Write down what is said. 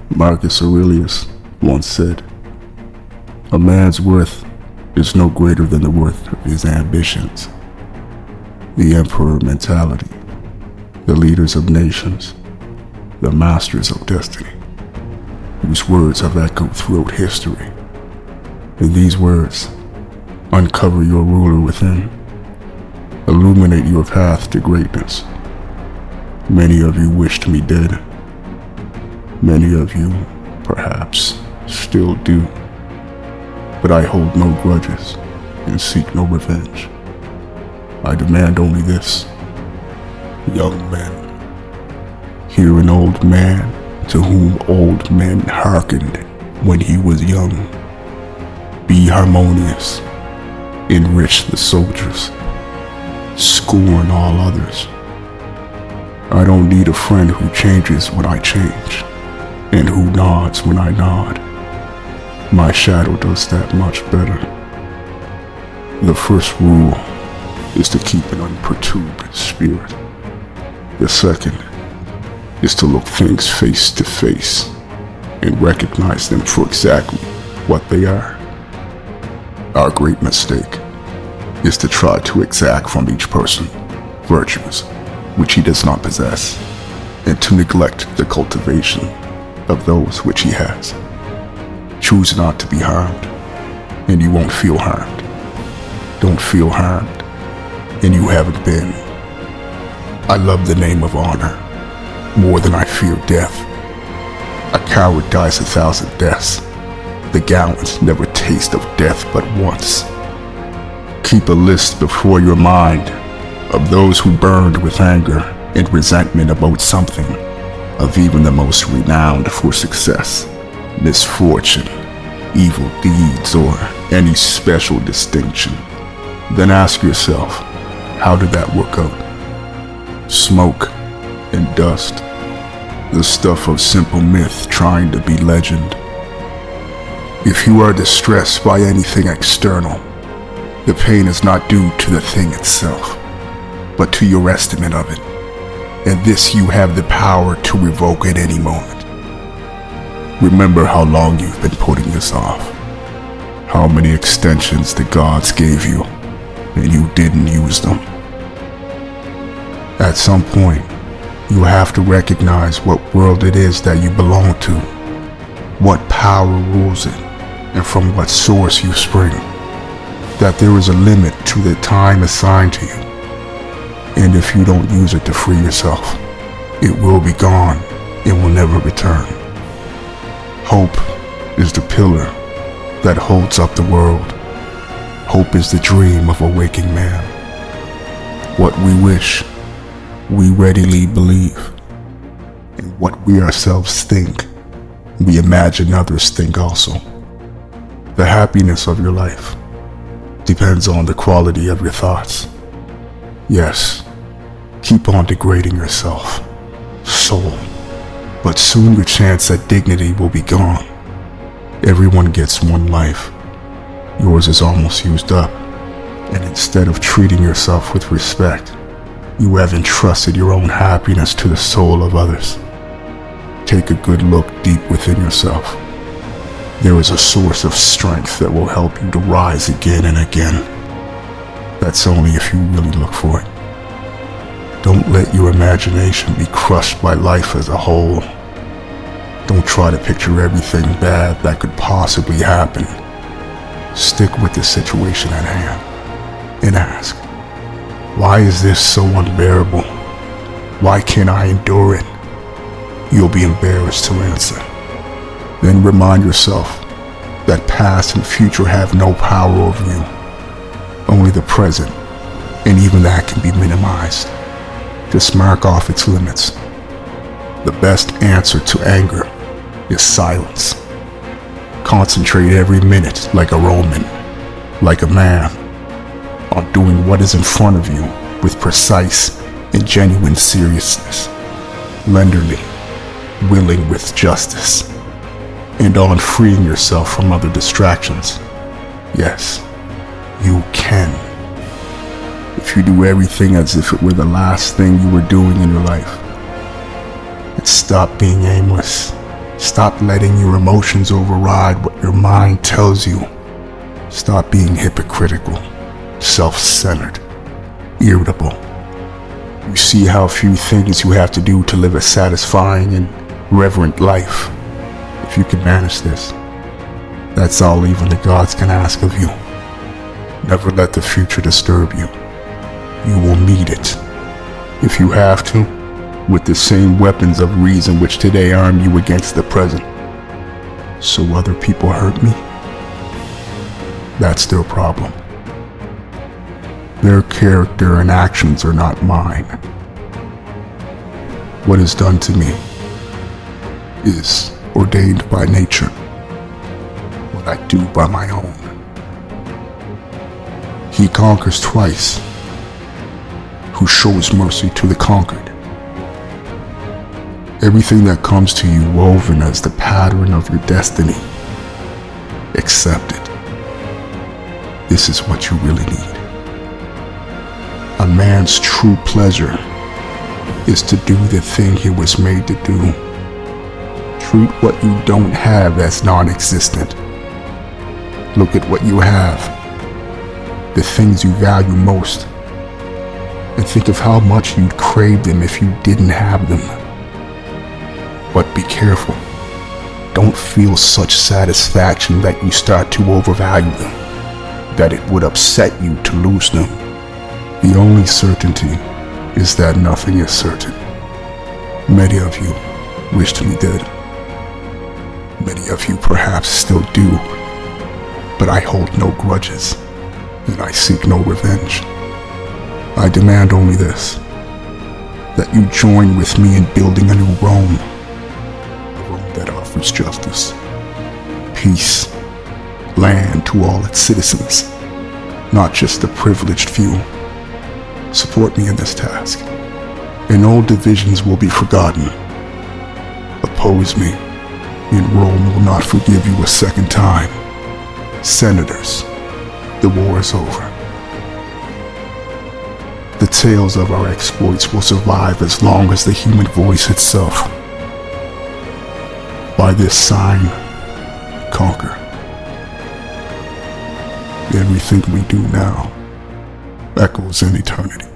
Marcus Aurelius once said, "A man's worth is no greater than the worth of his ambitions." The emperor mentality, the leaders of nations, the masters of destiny, whose words have echoed throughout history. In these words, uncover your ruler within, illuminate your path to greatness. Many of you wished me dead. Many of you, perhaps, still do. But I hold no grudges and seek no revenge. I demand only this: young men, hear an old man to whom old men hearkened when he was young. Be harmonious, enrich the soldiers, scorn all others. I don't need a friend who changes when I change, and who nods when I nod. My shadow does that much better. The first rule is to keep an unperturbed spirit. The second is to look things face to face and recognize them for exactly what they are. Our great mistake is to try to exact from each person virtues which he does not possess, and to neglect the cultivation of those which he has. Choose not to be harmed, and you won't feel harmed. Don't feel harmed, and you haven't been. I love the name of honor more than I fear death. A coward dies 1,000 deaths. The gallant never taste of death but once. Keep a list before your mind of those who burned with anger and resentment about something, of even the most renowned for success, misfortune, evil deeds, or any special distinction. Then ask yourself, how did that work out? Smoke and dust, the stuff of simple myth trying to be legend. If you are distressed by anything external, the pain is not due to the thing itself, but to your estimate of it, and this you have the power to revoke at any moment. Remember how long you've been putting this off, how many extensions the gods gave you, and you didn't use them. At some point, you have to recognize what world it is that you belong to, what power rules it, and from what source you spring, that there is a limit to the time assigned to you. And if you don't use it to free yourself, it will be gone and will never return. Hope is the pillar that holds up the world. Hope is the dream of a waking man. What we wish, we readily believe. And what we ourselves think, we imagine others think also. The happiness of your life depends on the quality of your thoughts. Yes, keep on degrading yourself, soul, but soon your chance at dignity will be gone. Everyone gets one life. Yours is almost used up, and instead of treating yourself with respect, you have entrusted your own happiness to the soul of others. Take a good look deep within yourself. There is a source of strength that will help you to rise again and again. That's only if you really look for it. Don't let your imagination be crushed by life as a whole. Don't try to picture everything bad that could possibly happen. Stick with the situation at hand and ask, why is this so unbearable? Why can't I endure it? You'll be embarrassed to answer. Then remind yourself that past and future have no power over you, only the present, and even that can be minimized. Just mark off its limits. The best answer to anger is silence. Concentrate every minute like a Roman, like a man, on doing what is in front of you with precise and genuine seriousness, lenderly, willing with justice, and on freeing yourself from other distractions. Yes, you can. If you do everything as if it were the last thing you were doing in your life, and stop being aimless Stop letting your emotions override what your mind tells you. Stop being hypocritical, self-centered, irritable. You see how few things you have to do to live a satisfying and reverent life. If you can manage this, that's all even the gods can ask of you. Never let the future disturb you. You will meet it, if you have to, with the same weapons of reason which today arm you against the present. So other people hurt me? That's their problem. Their character and actions are not mine. What is done to me is ordained by nature. What I do by my own. He conquers twice, who shows mercy to the conquered. Everything that comes to you woven as the pattern of your destiny. Accept it. This is what you really need. A man's true pleasure is to do the thing he was made to do. Treat what you don't have as non-existent. Look at what you have, the things you value most, and think of how much you'd crave them if you didn't have them. But be careful. Don't feel such satisfaction that you start to overvalue them, that it would upset you to lose them. The only certainty is that nothing is certain. Many of you wish to be dead. Many of you perhaps still do, but I hold no grudges, and I seek no revenge. I demand only this, that you join with me in building a new Rome, a Rome that offers justice, peace, land to all its citizens, not just the privileged few. Support me in this task, and old divisions will be forgotten. Oppose me, and Rome will not forgive you a second time. Senators, the war is over. The tales of our exploits will survive as long as the human voice itself. By this sign, conquer. Everything we do now echoes in eternity.